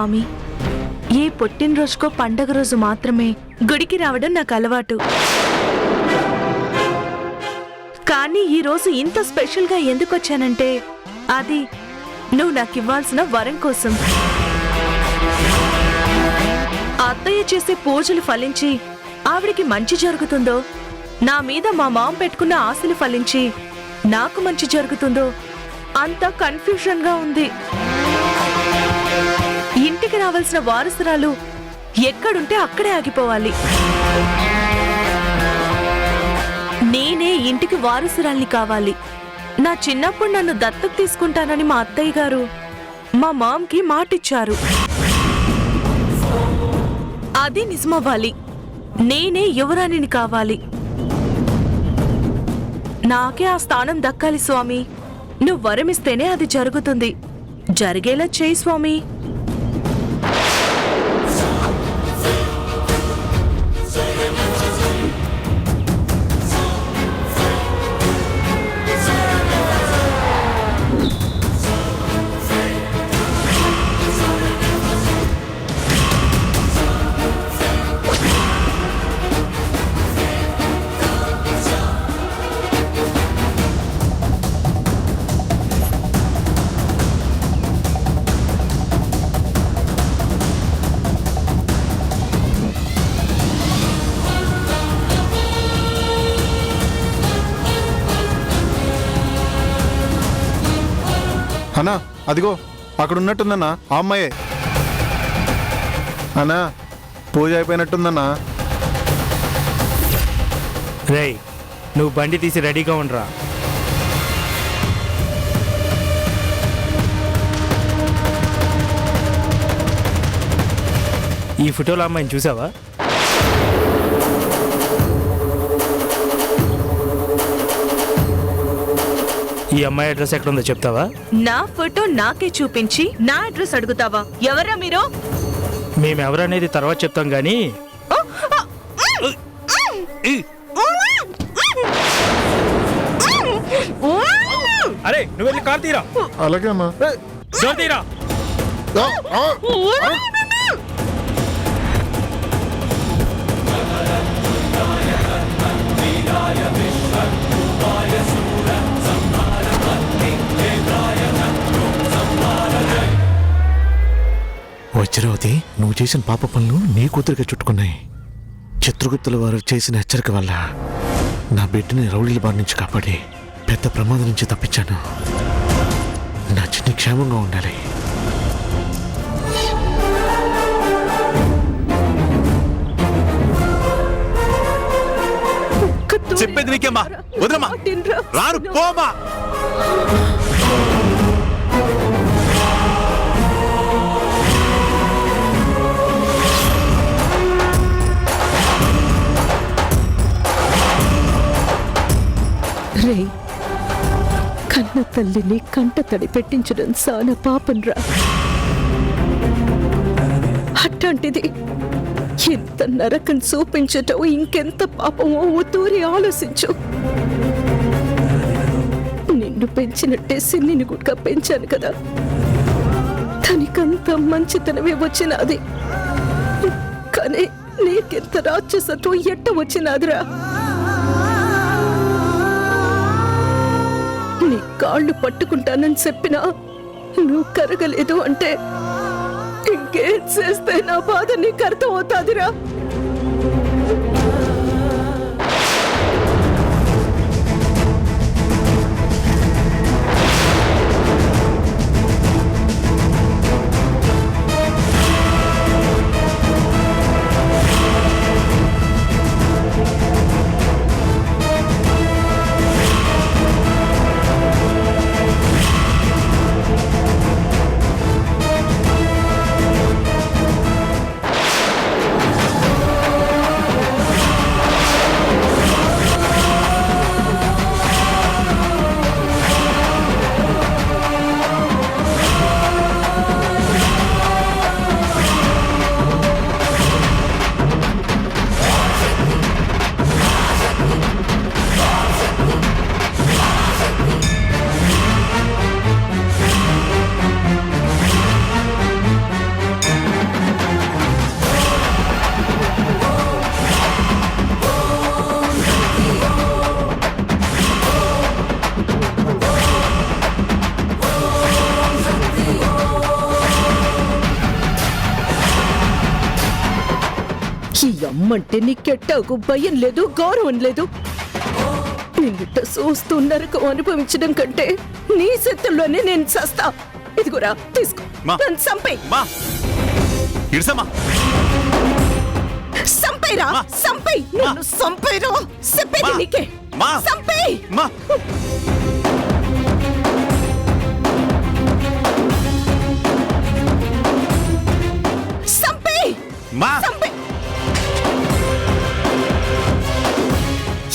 స్వామి. ఏ పుట్టినరోజుకో పండగ రోజు మాత్రమే గుడికి రావడం నాకు అలవాటు. కానీ ఈ రోజు ఇంత స్పెషల్గా ఎందుకు వచ్చానంటే అది నువ్వు నాకు ఇవ్వాల్సిన వరం కోసం. అత్తయ్య చేసే పూజలు ఫలించి ఆవిడికి మంచి జరుగుతుందో, నా మీద మా మామ పెట్టుకున్న ఆశలు ఫలించి నాకు మంచి జరుగుతుందో అంత కన్ఫ్యూజన్గా ఉంది. ఇంటికి రావాల్సిన వారసురాలు ఎక్కడుంటే అక్కడే ఆగిపోవాలి. నేనే ఇంటికి వారసురాల్ని కావాలి. నా చిన్నప్పుడు నన్ను దత్తత తీసుకుంటానని మా అత్తయ్య గారు మా మామ్కి మాటిచ్చారు. అది నిజమవ్వాలి. నేనే యువరాణిని కావాలి. నాకే ఆ స్థానం దక్కాలి స్వామి. నువ్వు వరమిస్తేనే అది జరుగుతుంది. జరిగేలా చేయి స్వామి. అన్నా అదిగో అక్కడ ఉన్నట్టుందన్నా, ఆ అమ్మాయే. అన్నా పూజ అయిపోయినట్టుందన్నా. రేయ్, నువ్వు బండి తీసి రెడీగా ఉండరా. ఈ ఫోటోలో అమ్మాయిని చూసావా? ఈ అమ్మాయి అడ్రస్ ఎక్కడ ఉందో చెప్తావా? నా ఫోటో నాకే చూపించి నా అడ్రస్ అడుగుతావా? ఎవరా మీరు? మేమెవరనేది తర్వాత చెప్తాం గానీ అరే నువ్వు వెళ్ళి కార్ తీరా. అలాగే అమ్మా. డోర్ తీరా. వజ్రవతి, నువ్వు చేసిన పాప పనులు నీ కూతురిగా చుట్టుకున్నాయి. చిత్రగుప్తుల వారు చేసిన హెచ్చరిక వల్ల నా బిడ్డని రౌడీల బారి నుంచి కాపాడి పెద్ద ప్రమాదం నుంచి తప్పించాను. నా చిన్ని క్షేమంగా ఉండాలి. చెప్పేది నీకేమ్మా? వదలమ్మా, రాను పోమా. రే, కన్న తల్లిని కంట తడి పెట్టించడం సానా పాపంరా. అట్లాంటిది ఎంత నరకం చూపించటం ఇంకెంత పాపమో తూరి ఆలోచించు. నిన్ను పెంచినట్టే సిన్నిని గుడ్గా పెంచాను కదా, తనకంత మంచితనమే వచ్చినది. కానీ నీకెంత రాక్షసత్వం ఎట్ట వచ్చినదిరా. నీ కాళ్ళు పట్టుకుంటానని చెప్పినా నువ్వు కరగలేదు అంటే ఇంకేం చేస్తే నా బాధ నీకు అర్థం అవుతాదిరా. అమ్మంటే నీకెట్టాకు భయం లేదు, గౌరవం లేదు. నిన్నిట చూస్తూ నరకం అనుభవించడం కంటే నీ చేతుల్లోనే నేను చస్తా. ఇదిగోరా తీసుకో, మా. నన్ను సంపేయ్. మా ఇడ్సమ్మా. సంపేయ్రా, మా. సంపేయ్, నన్ను సంపేయ్రా. చెప్పేది మా. నీకే. మా. సంపేయ్. మా సంపేయ్. మా సంపేయ్.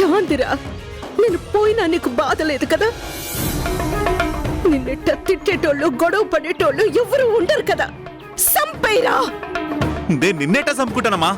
యాందిరా, నేను పోయినా నీకు బాధ లేదు కదా? నిన్నెట్ట తిట్టేటోళ్ళు, గొడవ పడేటోళ్ళు ఎవరు ఉండరు కదా? సంపేయ్రా. నేను నిన్నేటా చంపుకుంటానమ్మా.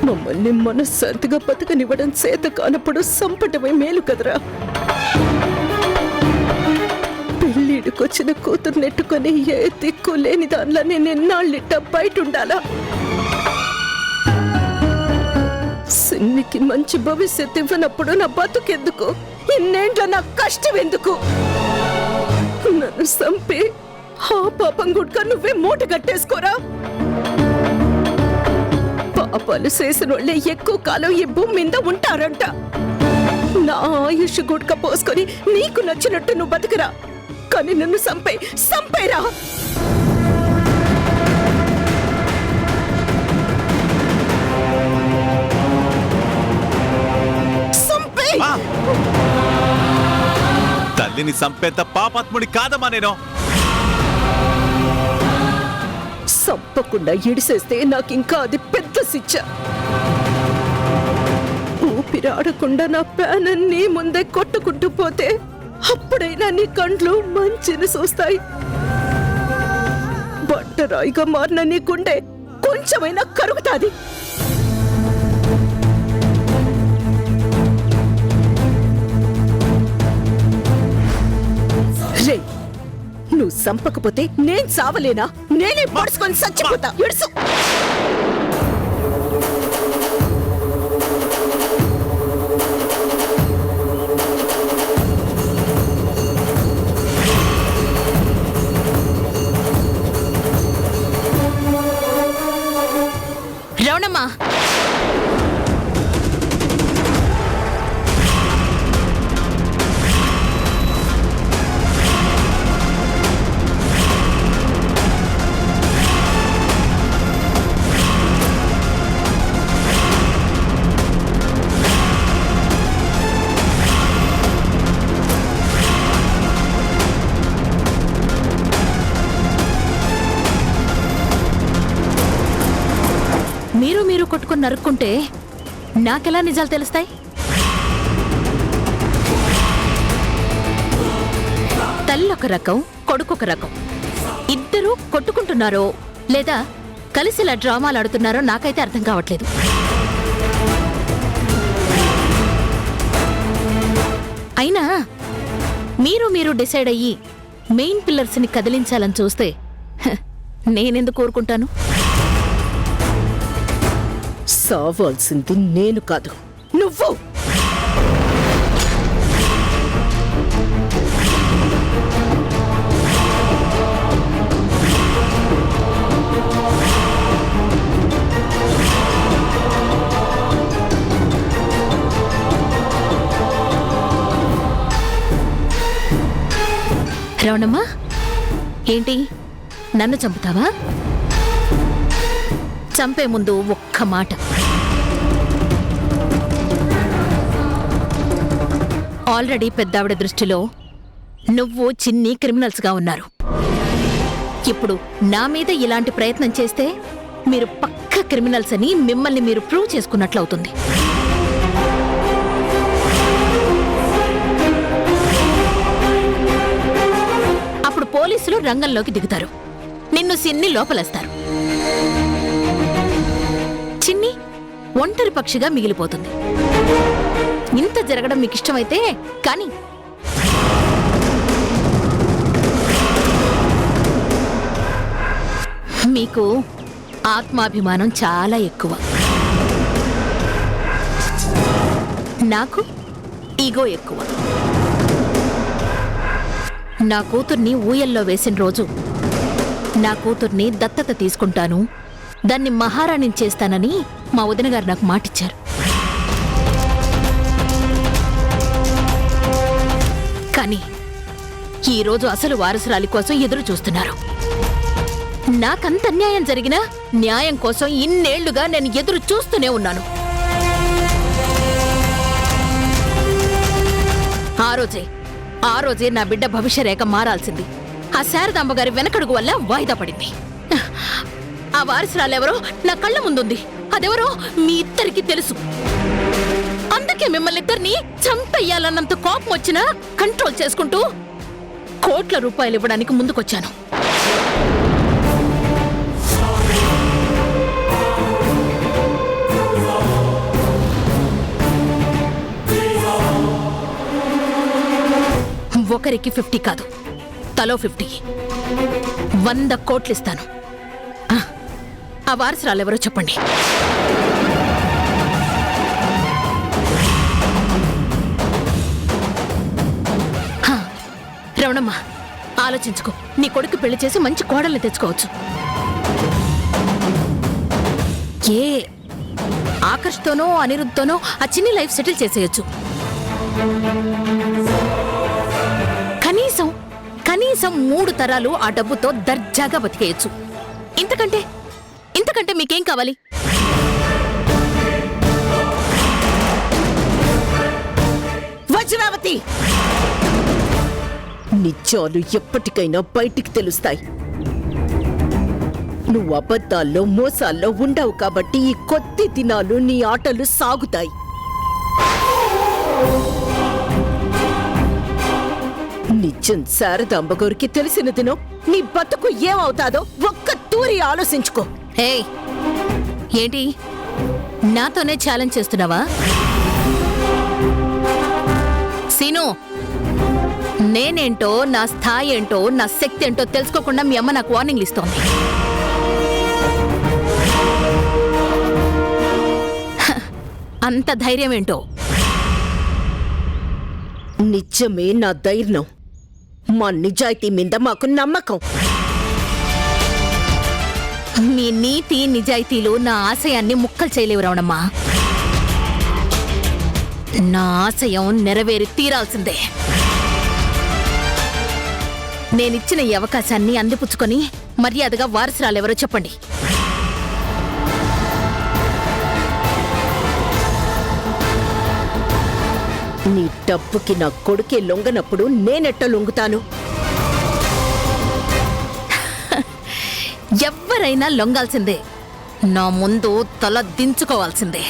మమ్మల్ని మనశ్శాంతిగా బతకనివ్వడం చేత కానప్పుడు సంపటమే మేలు కదరా. పెళ్ళిడికొచ్చిన కూతురు నెట్టుకొని ఏ దిక్కు లేని దానిలో నేను ఎన్నాళ్ళిట్ట బయట ఉండాలా? సిన్నికి మంచి భవిష్యత్తు ఇవ్వనప్పుడు నా బతుకెందుకు? ఇన్నేంట్ల నా కష్టం ఎందుకు? నన్ను సంపి ఆ పాపం గుడ్క నువ్వే మూట కట్టేసుకోరా. పాపాలు చేసిన వాళ్ళే ఎక్కువ కాలం ఈ భూమి మీద ఉంటారంట. నా ఆయుష్ గుడ్క పోసుకొని నీకు నచ్చినట్టు నువ్వు బతుకురా, కానీ నన్ను సంపేరా. మా. తల్లిని చంపేంత పాపాత్ముడి కాదమ్మా నేను. సంపకుండా ఇడిసేస్తే నాకింకా అది పెద్ద శిక్ష. ఊపిరాడకుండా నా ప్యానన్ని ముందే కొట్టుకుంటూ పోతే అప్పుడైనా నీ కండ్లు మంచిని చూస్తాయి. బట్టరాయిగా మారిన నీ గుండె కొంచెమైనా కరుగుతాది. రే, నువ్వు సంపకపోతే నేను చావలేనా? నేనే పడుచుకొని చచ్చిపోతా. ఇడుసు. రవణమ్మా, మీరు కొట్టుకుని నరుక్కుంటే నాకెలా నిజాలు తెలుస్తాయి? తల్లొక రకం, కొడుకొక రకం. ఇద్దరూ కొట్టుకుంటున్నారో లేదా కలిసి ఇలా డ్రామాలు ఆడుతున్నారో నాకైతే అర్థం కావట్లేదు. అయినా మీరు డిసైడ్ అయ్యి మెయిన్ పిల్లర్స్ ని కదిలించాలని చూస్తే నేనెందుకు కోరుకుంటాను? సావాల్సింది నేను కాదు, నువ్వు. రవణమ్మా, ఏంటి నన్ను చంపుతావా? చంపే ముందు ఒక్క మాట. ఆల్రెడీ పెద్దావిడ దృష్టిలో నువ్వు చిన్ని క్రిమినల్స్గా ఉన్నారు. ఇప్పుడు నా మీద ఇలాంటి ప్రయత్నం చేస్తే మీరు పక్క క్రిమినల్స్ అని మిమ్మల్ని మీరు ప్రూవ్ చేసుకున్నట్లవుతుంది. అప్పుడు పోలీసులు రంగంలోకి దిగుతారు, నిన్ను సిన్ని లోపలేస్తారు. చిన్ని ఒంటరి పక్షిగా మిగిలిపోతుంది. ఇంత జరగడం మీకు ఇష్టమైతే కానీ మీకు ఆత్మాభిమానం చాలా ఎక్కువ. నాకు ఈగో ఎక్కువ. నా కూతుర్ని ఊయల్లో వేసిన రోజు నా కూతుర్ని దత్తత తీసుకుంటాను, దాన్ని మహారాణిని చేస్తానని మా వదిన గారు నాకు మాటిచ్చారు. కానీ ఈరోజు అసలు వారసురాలి కోసం ఎదురు చూస్తున్నారు. నాకంత అన్యాయం జరిగినా న్యాయం కోసం ఇన్నేళ్లుగా నేను ఎదురు చూస్తూనే ఉన్నాను. ఆ రోజే నా బిడ్డ భవిష్యరేఖ మారాల్సింది. ఆ శారదాంబ గారి వెనకడుగు వల్ల వాయిదా పడింది. ఆ వారసురాలెవరో నా కళ్ళ ముందుంది. అదెవరో మీ ఇద్దరికీ తెలుసు. అందుకే మిమ్మల్ని ఇద్దరిని చంపేయాలన్నంత కోపం వచ్చినా కంట్రోల్ చేసుకుంటూ కోట్ల రూపాయలు ఇవ్వడానికి ముందుకొచ్చాను. ఒకరికి 50 కాదు, తలో 50, 100 కోట్లు ఇస్తాను. ఆ వారసురాలెవరో చెప్పండి. రమణమ్మ, ఆలోచించుకో. నీ కొడుకు పెళ్లి చేసి మంచి కోడల్ని తెచ్చుకోవచ్చు. ఏ ఆకర్ష్తోనో అనిరుద్ధతోనో ఆ చిన్ని లైఫ్ సెటిల్ చేసేయచ్చు. కనీసం 3 తరాలు ఆ డబ్బుతో దర్జాగా బతికేయచ్చు. ఇంతకంటే మీకేం కావాలి? వజ్రావతి, నిజాలు ఎప్పటికైనా బయటికి తెలుస్తాయి. నువ్వు అబద్ధాల్లో మోసాల్లో ఉండవు కాబట్టి ఈ కొద్ది దినాలు నీ ఆటలు సాగుతాయి. నిజం శారదాంబ గారికి తెలిసిన దినం నీ బతుకు ఏమవుతాదో ఒక్క తూరి ఆలోచించుకో. ఏయ్, ఏంటి నాతోనే ఛాలెంజ్ చేస్తున్నావా? సీను, నేనేంటో, నా స్థాయి ఏంటో, నా శక్తి ఏంటో తెలుసుకోకుండా మీ అమ్మ నాకు వార్నింగ్లు ఇస్తోంది. అంత ధైర్యం ఏంటో? నిజమే నా ధైర్యం. మా నిజాయితీ మీద మాకు నమ్మకం. మీ నీతి నిజాయితీలు నా ఆశయాన్ని ముక్కలు చేయలేవు రావణమ్మా. నా ఆశయం నెరవేరి తీరాల్సిందే. నేనిచ్చిన ఈ అవకాశాన్ని అందిపుచ్చుకొని మర్యాదగా వారసురాలెవరో చెప్పండి. నీ డబ్బుకి నా కొడుకే లొంగనప్పుడు నేనెట్ట లొంగుతాను? ఎవ్వరైనా లొంగాల్సిందే. నా ముందు తల దించుకోవాల్సిందే.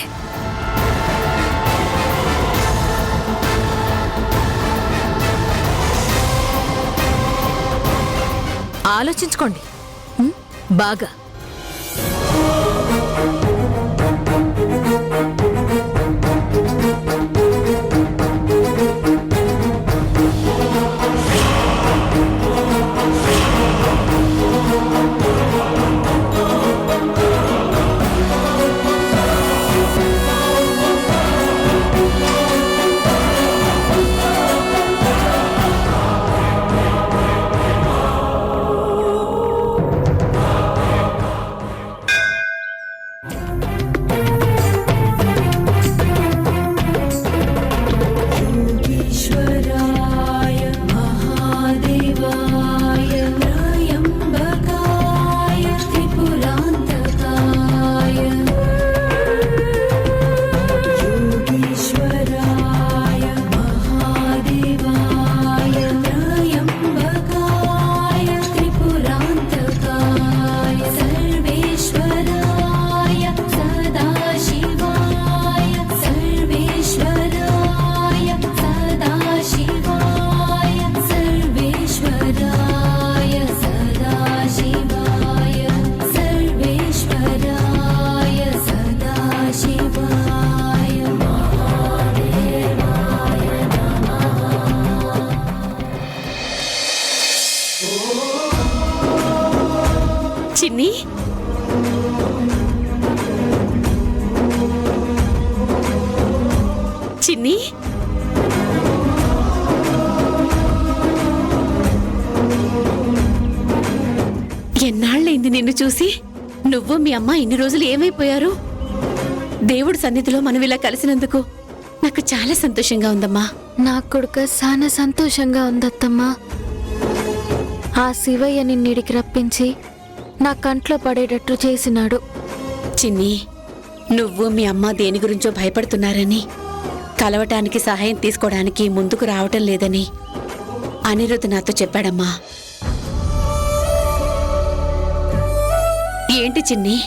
ఆలోచించుకోండి బాగా. చిన్ని, చిన్ని, ఎన్నాళ్ళైంది నిన్ను చూసి. నువ్వు మీ అమ్మ ఇన్ని రోజులు ఏమైపోయారు? దేవుడి సన్నిధిలో మనం ఇలా కలిసినందుకు నాకు చాలా సంతోషంగా ఉందమ్మా. నాకు కూడా చాలా సంతోషంగా ఉందత్తమ్మా. ఆ శివయ్య నిన్నిడికి రప్పించి నా కంట్లో పడేటట్టు చేసినాడు. చిన్ని, నువ్వు మీ అమ్మ దేని గురించో భయపడుతున్నారని, కలవటానికి సహాయం తీసుకోవడానికి ముందుకు రావటం లేదని అనిరుద్ధ్ నాతో చెప్పాడమ్మా. ఏంటి చిన్ని,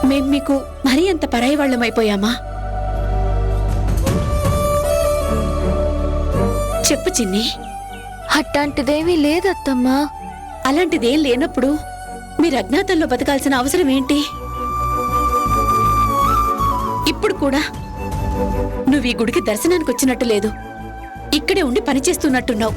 మేం మీకు మరీ అంత పరాయి వాళ్ళమైపోయామా? చెప్పు చిన్ని. అట్లాంటిదేమీ లేదత్తమ్మా. అలాంటిదేం లేనప్పుడు మీరు అజ్ఞాతంలో బతకాల్సిన అవసరం ఏంటి? ఇప్పుడు కూడా నువ్వు ఈ గుడికి దర్శనానికి వచ్చినట్టు లేదు, ఇక్కడే ఉండి పనిచేస్తున్నట్టున్నావు.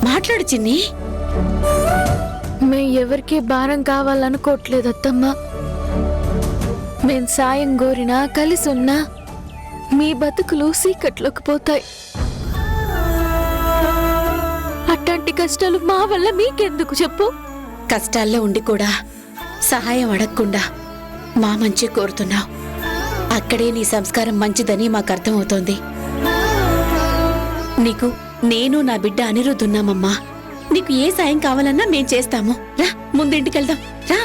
మాట్లాడు చిన్ని. మేం ఎవరికీ భారం కావాలనుకోవట్లేదత్తమ్మా. మేం సాయం కోరినా కలిసి ఉన్నా మీ బతుకులు సీకట్లోకి పోతాయి. అట్లాంటి కష్టాలు మా వల్ల మీకెందుకు చెప్పు? కష్టాల్లో ఉండి కూడా సహాయం అడగకుండా మా మంచి కోరుతున్నావు. అక్కడే నీ సంస్కారం మంచిదని మాకు అర్థమవుతోంది. నీకు నేను నా బిడ్డ అనిరుద్ధ్ ఉన్నామమ్మా. నీకు ఏ సాయం కావాలన్నా మేం చేస్తాము. రా, ముందింటికెళ్దాం రా.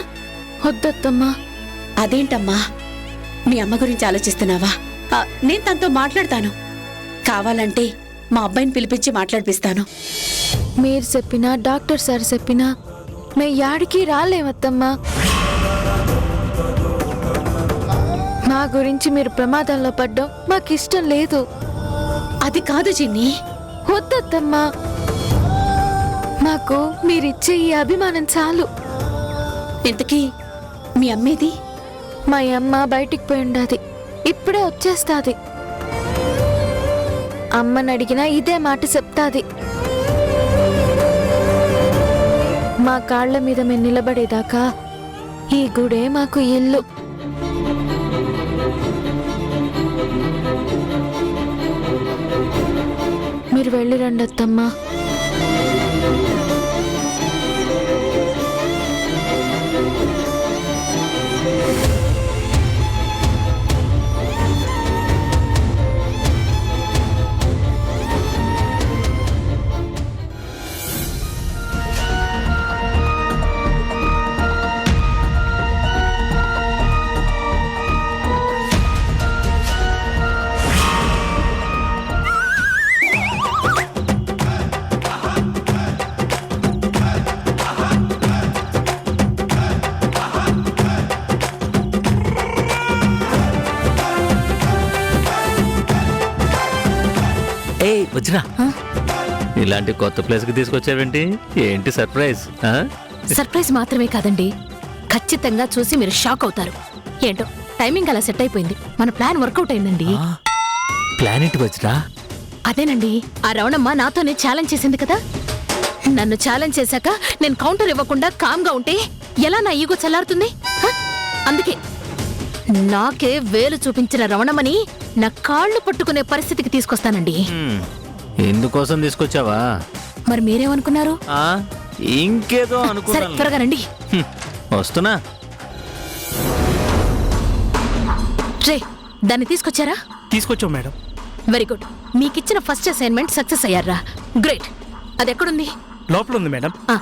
వద్దత్తమ్మా. అదేంటమ్మా, మీ అమ్మ గురించి ఆలోచిస్తున్నావా? నేను తనతో మాట్లాడతాను. కావాలంటే మా అబ్బాయిని పిలిపించి మాట్లాడిపిస్తాను. మీరు చెప్పినా డాక్టర్ సార్ చెప్పినా మే యాడికి రాలేమత్తమ్మా. మా గురించి మీరు ప్రమాదంలో పడ్డం మాకిష్టం లేదు. అది కాదు చిన్ని. వద్దత్తమ్మా. మాకు మీరిచ్చే ఈ అభిమానం చాలు. ఇంతకీ మీ అమ్మేది? మా అమ్మ బయటికి పోయి ఉండాది, ఇప్పుడే వచ్చేస్తాది. అమ్మని అడిగినా ఇదే మాట చెప్తాది. మా కాళ్ల మీద మేము నిలబడేదాకా ఈ గుడే మాకు ఇల్లు. మీరు వెళ్ళి రండి అత్తమ్మా. వచ్చినా ఇలాంటి కొత్త ప్లేస్ కి తీసుకొచ్చావేంటి? ఏంటి సర్ప్రైజ్? సర్ప్రైజ్ మాత్రమే కాదండి, ఖచ్చితంగా చూసి మీరు షాక్ అవుతారు. ఏంటో టైమింగ్ అలా సెట్ అయిపోయింది. మన ప్లాన్ వర్కౌట్ అయిందండి. ప్లాన్ ఏంటి వజ్రా? అదేనండి, ఆ రవణమ్మ నాతోనే ఛాలెంజ్ చేసింది కదా. నన్ను ఛాలెంజ్ చేశాక నేను కౌంటర్ ఇవ్వకుండా కామ్గా ఉంటే ఎలా నా ఈగో చల్లారుతుంది? అందుకే నాకే వేలు చూపించిన రవణమ్మని నా కాళ్ళు పట్టుకునే పరిస్థితికి తీసుకొస్తానండి. ఇందుకోసం తీసుకొచ్చావా? మరి మీరేమనుకున్నారు? ఇంకేదో సరే, అనుకున్నా. త్వరగా రండి. వస్తున్నా. రే, దాన్ని తీసుకొచ్చారా? తీసుకొచ్చావు మేడం. Very good. మీకిచ్చిన ఫస్ట్ అసైన్మెంట్ సక్సెస్ అయ్యారా? గ్రేట్. అది ఎక్కడుంది? లోపల ఉంది మేడం. ఆ,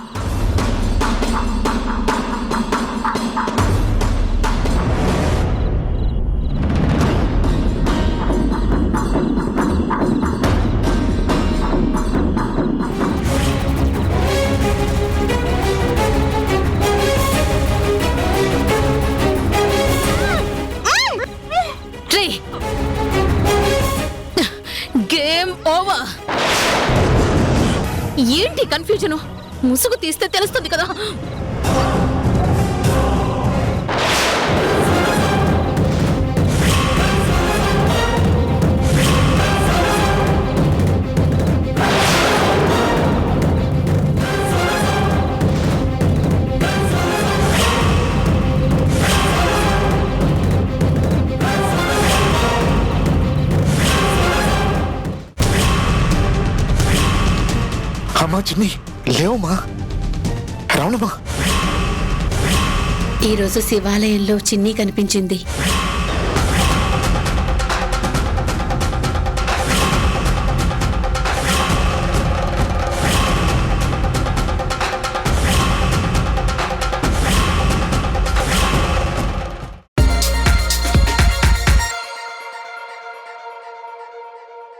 రే, గేమ్ ఓవర్. ఏంటి కన్ఫ్యూజను? ముసుగు తీస్తే తెలుస్తుంది కదా. అమ్మా చిన్ని లేవమ్మా రావణమ్మా. ఈరోజు శివాలయంలో చిన్ని కనిపించింది.